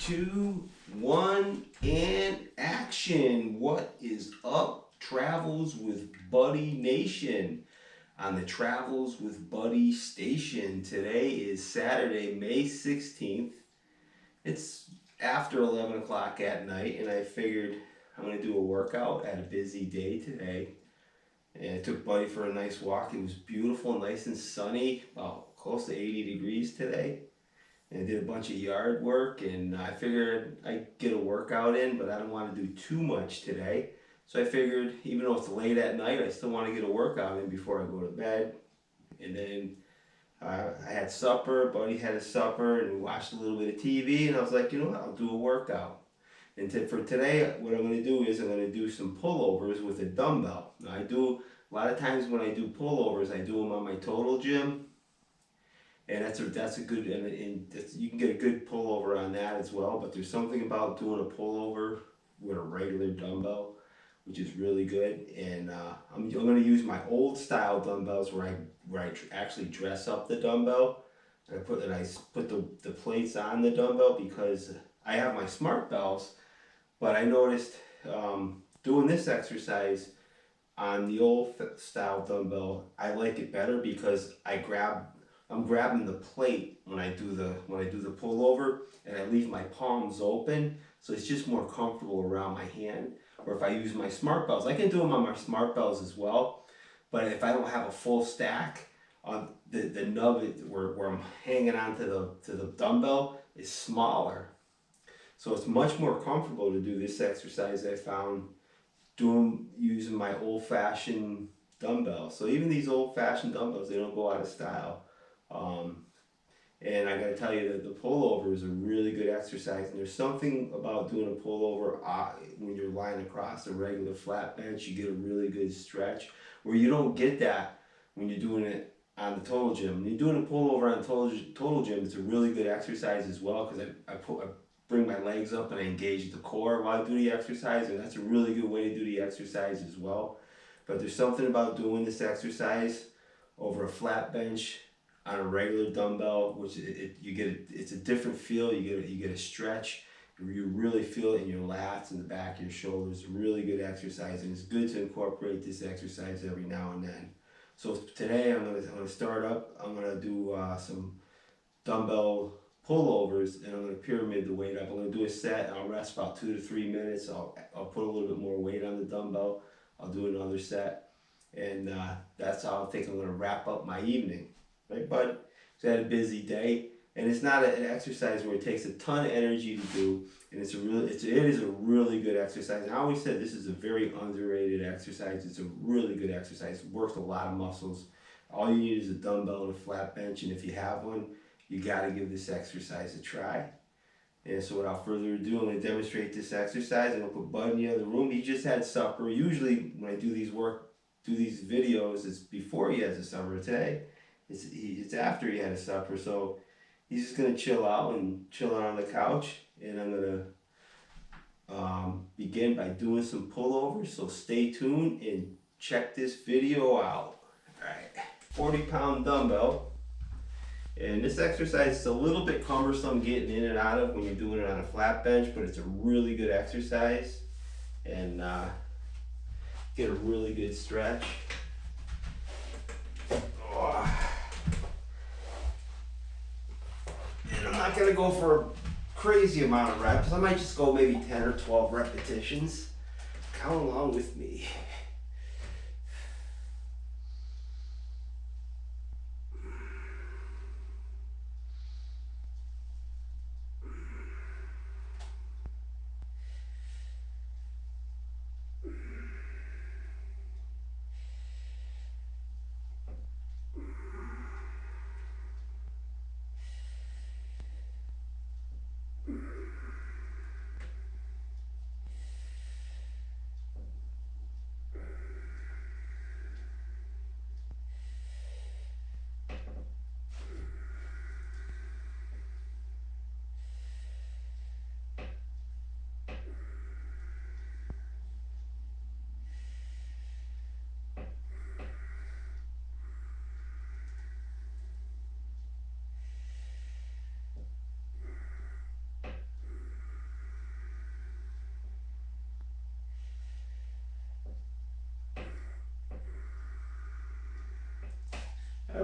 two, one, and action. What is up, Travels with Buddy Nation? On the Travels with Buddy station. Today is Saturday, May 16th. It's after 11 o'clock at night, and I figured I'm going to do a workout at a busy day today. And I took Buddy for a nice walk. It was beautiful, nice and sunny, about close to 80 degrees today. And I did a bunch of yard work, and I figured I'd get a workout in, but I don't want to do too much today. So I figured, even though it's late at night, I still want to get a workout in before I go to bed. And then I had supper, Buddy had his supper, and we watched a little bit of TV, and I was like, you know what, I'll do a workout. And for today, what I'm going to do is I'm going to do some pullovers with a dumbbell. Now I do, a lot of times when I do pullovers, I do them on my total gym. And that's a good, and you can get a good pullover on that as well. But there's something about doing a pullover with a regular dumbbell, which is really good. And I'm going to use my old style dumbbells where I actually dress up the dumbbell. And I put the plates on the dumbbell because I have my smart bells. But I noticed doing this exercise on the old style dumbbell, I like it better because I'm grabbing the plate when I do the pullover, and I leave my palms open, so it's just more comfortable around my hand. Or if I use my smart bells, I can do them on my smart bells as well. But if I don't have a full stack, the nub where I'm hanging on to the dumbbell is smaller, so it's much more comfortable to do this exercise. I found using my old-fashioned dumbbells. So even these old-fashioned dumbbells, they don't go out of style. And I gotta tell you that the pullover is a really good exercise, and there's something about doing a pullover when you're lying across a regular flat bench. You get a really good stretch where you don't get that when you're doing it on the total gym. When you're doing a pullover on total gym, it's a really good exercise as well, because I bring my legs up and I engage the core while I do the exercise, and that's a really good way to do the exercise as well. But there's something about doing this exercise over a flat bench on a regular dumbbell, which it's a different feel. You get a stretch. You really feel it in your lats and the back of your shoulders. Really good exercise, and it's good to incorporate this exercise every now and then. So today I'm gonna start up. I'm gonna do some dumbbell pullovers, and I'm gonna pyramid the weight up. I'm gonna do a set, and I'll rest about 2 to 3 minutes. I'll put a little bit more weight on the dumbbell. I'll do another set, and that's how I think I'm gonna wrap up my evening. Right, bud? So I had a busy day, and it's not an exercise where it takes a ton of energy to do, and it is a really good exercise. And I always said this is a very underrated exercise. It's a really good exercise. It works a lot of muscles. All you need is a dumbbell and a flat bench, and if you have one, you got to give this exercise a try. And so without further ado, I'm going to demonstrate this exercise. I'm going to put Bud in the other room. He just had supper. Usually when I do these videos, it's before he has a supper. Today it's after he had a supper, so he's just gonna chill out on the couch, and I'm gonna begin by doing some pullovers. So stay tuned and check this video out. All right, 40-pound dumbbell, and this exercise is a little bit cumbersome getting in and out of when you're doing it on a flat bench, but it's a really good exercise, and get a really good stretch. I'm not going to go for a crazy amount of reps. I might just go maybe 10 or 12 repetitions. Count along with me.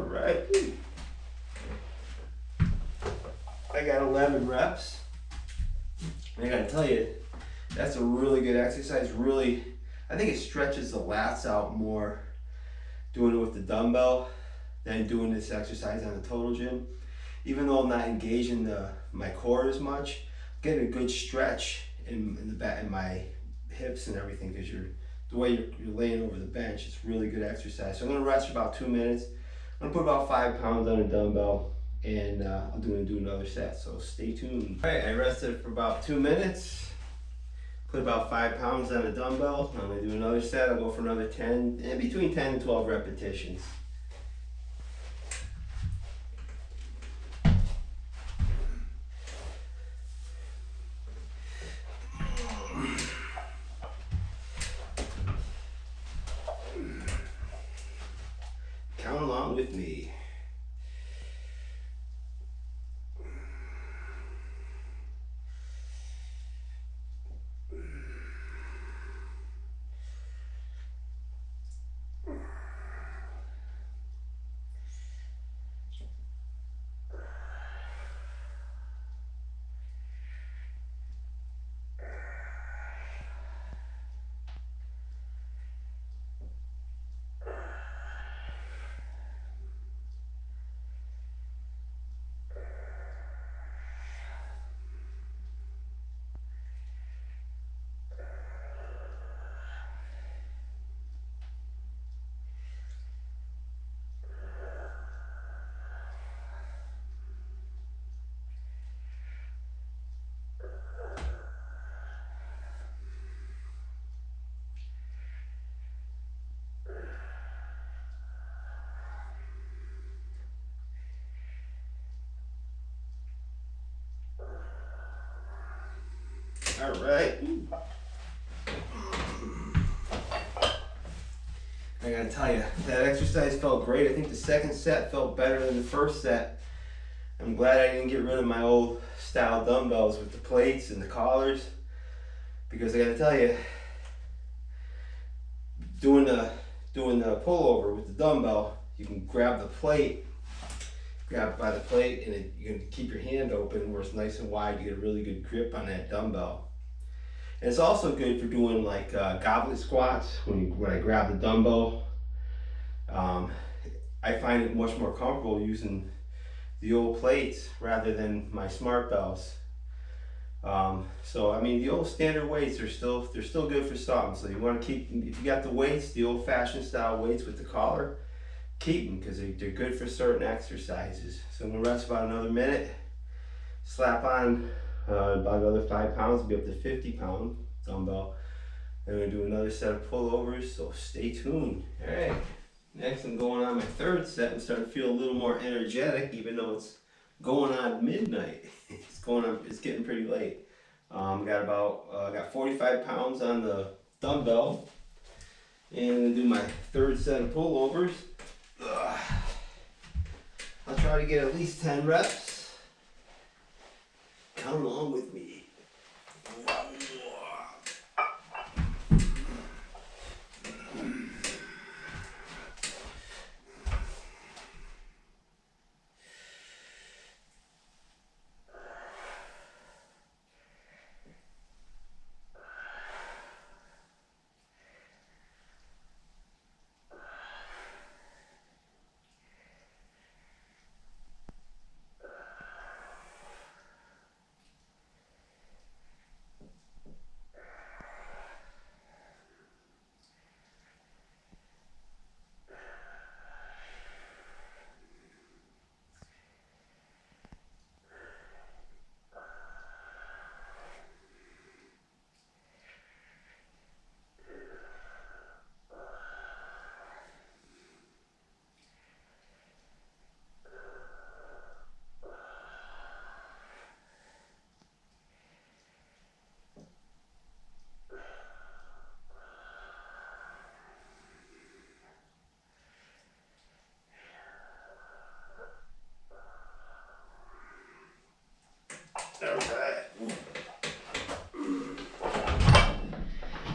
right. I got 11 reps. And I gotta tell you, that's a really good exercise. Really, I think it stretches the lats out more doing it with the dumbbell than doing this exercise on the total gym. Even though I'm not engaging my core as much, I'm getting a good stretch in the back, in my hips and everything, because the way you're laying over the bench. It's really good exercise. So I'm gonna rest for about 2 minutes. I'm gonna put about 5 pounds on a dumbbell, and I'm gonna do another set, so stay tuned. All right, I rested for about 2 minutes, put about 5 pounds on a dumbbell. I'm gonna do another set. I'll go for another 10, and between 10 and 12 repetitions. Count along with me. All right. I gotta tell you, that exercise felt great. I think the second set felt better than the first set. I'm glad I didn't get rid of my old style dumbbells with the plates and the collars, because I gotta tell you, doing the pullover with the dumbbell, you can grab the plate, grab it by the plate, and you can keep your hand open where it's nice and wide. You get a really good grip on that dumbbell. And it's also good for doing like goblet squats. When I grab the dumbbell, I find it much more comfortable using the old plates rather than my smart bells. So I mean, the old standard weights are still good for something. So you want to keep, if you got the weights, the old-fashioned style weights with the collar, keep them, because they're good for certain exercises. So I'm gonna rest about another minute. Slap on about another 5 pounds, be up to 50-pound dumbbell. I'm gonna do another set of pullovers, so stay tuned. All right, next I'm going on my third set. I'm starting to feel a little more energetic, even though it's going on midnight. It's getting pretty late. Got 45 pounds on the dumbbell, and I'm gonna do my third set of pullovers. I'll try to get at least 10 reps. Count along with me.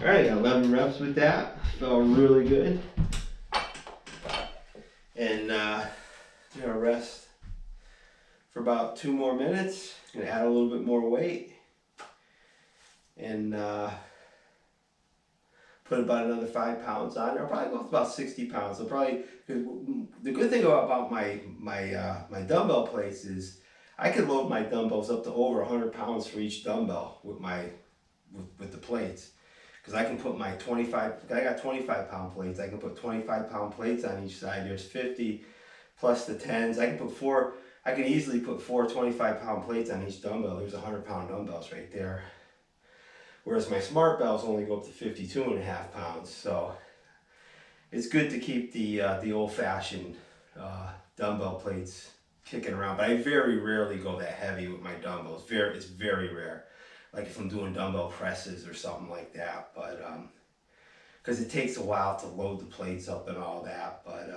All right, got 11 reps with that. Felt really good. And gonna rest for about 2 more minutes. Gonna add a little bit more weight and put about another 5 pounds on there. I'll probably go up to about 60 pounds. I'll probably, the good thing about my dumbbell plates is I could load my dumbbells up to over 100 pounds for each dumbbell with the plates. Because I can put my 25, I got 25 pound plates. I can put 25 pound plates on each side. There's 50 plus the 10s. I can easily put 4 25 pound plates on each dumbbell. There's 100 pound dumbbells right there. Whereas my smart bells only go up to 52.5 pounds. So it's good to keep the old fashioned dumbbell plates kicking around. But I very rarely go that heavy with my dumbbells. It's very rare. Like if I'm doing dumbbell presses or something like that. But because it takes a while to load the plates up and all that. But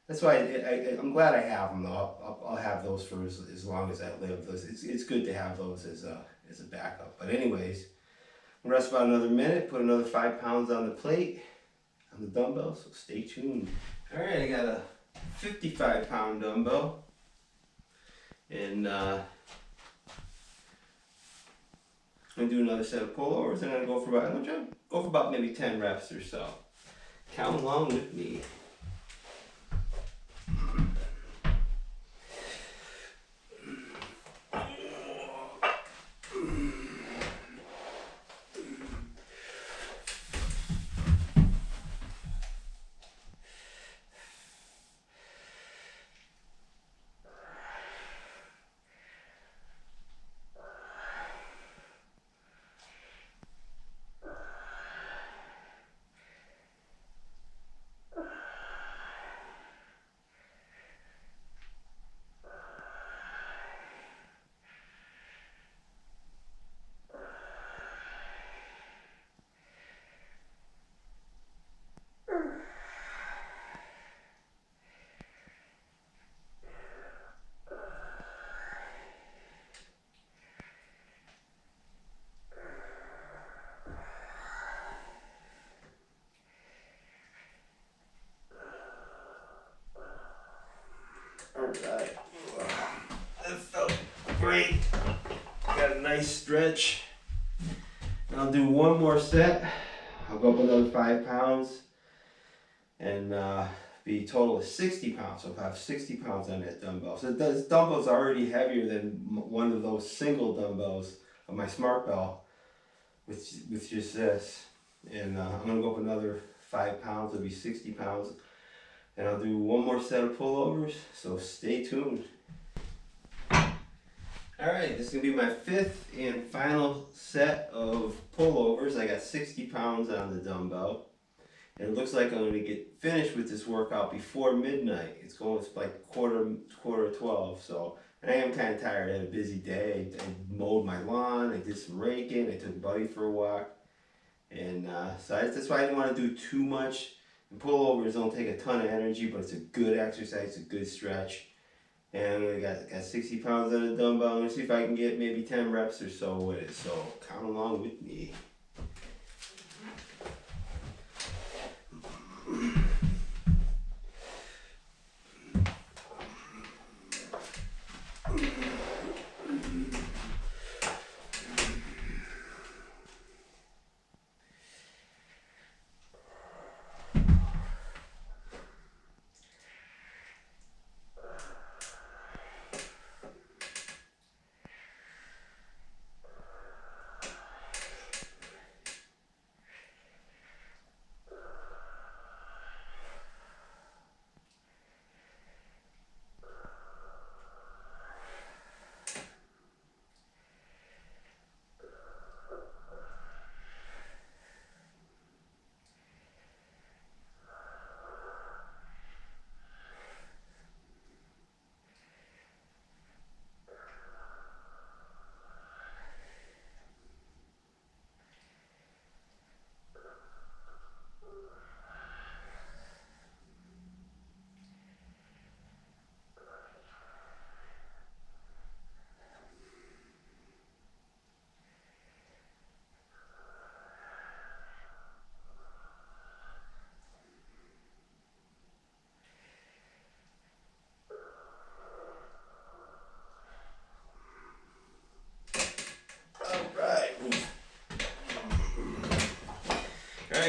that's why I'm glad I have them though. I'll have those for as long as I live. It's good to have those as a backup. But anyways, I'm gonna rest about another minute, put another 5 pounds on the plate, on the dumbbell, so stay tuned. All right, I got a 55 pound dumbbell, and I'm gonna do another set of pullovers, and I'm gonna try to go for about maybe 10 reps or so. Count along with me. Alright, that felt great. Got a nice stretch. I'll do one more set. I'll go up another 5 pounds and be a total of 60 pounds. So if I have 60 pounds on that dumbbell. So this dumbbell's already heavier than one of those single dumbbells of my smart bell with just this. And I'm gonna go up another 5 pounds. It'll be 60 pounds. And I'll do one more set of pullovers, so stay tuned. Alright, this is going to be my 5th and final set of pullovers. I got 60 pounds on the dumbbell. And it looks like I'm going to get finished with this workout before midnight. It's like quarter 12, so and I am kind of tired. I had a busy day. I mowed my lawn, I did some raking, I took Buddy for a walk. And so that's why I didn't want to do too much. And pullovers don't take a ton of energy, but it's a good exercise, a good stretch. And I got 60 pounds on the dumbbell. I'm going to see if I can get maybe 10 reps or so with it. So count along with me.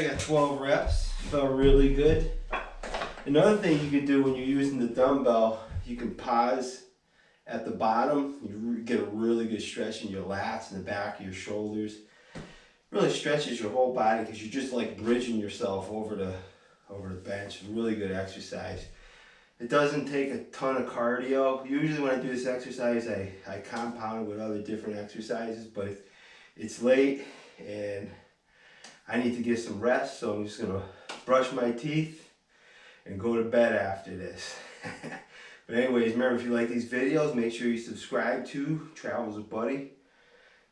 I got 12 reps. Felt really good. Another thing you can do when you're using the dumbbell, you can pause at the bottom. You get a really good stretch in your lats and the back of your shoulders. Really stretches your whole body because you're just like bridging yourself over the bench. Really good exercise. It doesn't take a ton of cardio. Usually when I do this exercise, I compound it with other different exercises, but it's late and I need to get some rest, so I'm just gonna brush my teeth and go to bed after this. But anyways, remember, if you like these videos, make sure you subscribe to Travels with Buddy.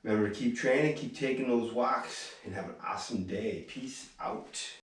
Remember to keep training, keep taking those walks, and have an awesome day. Peace out.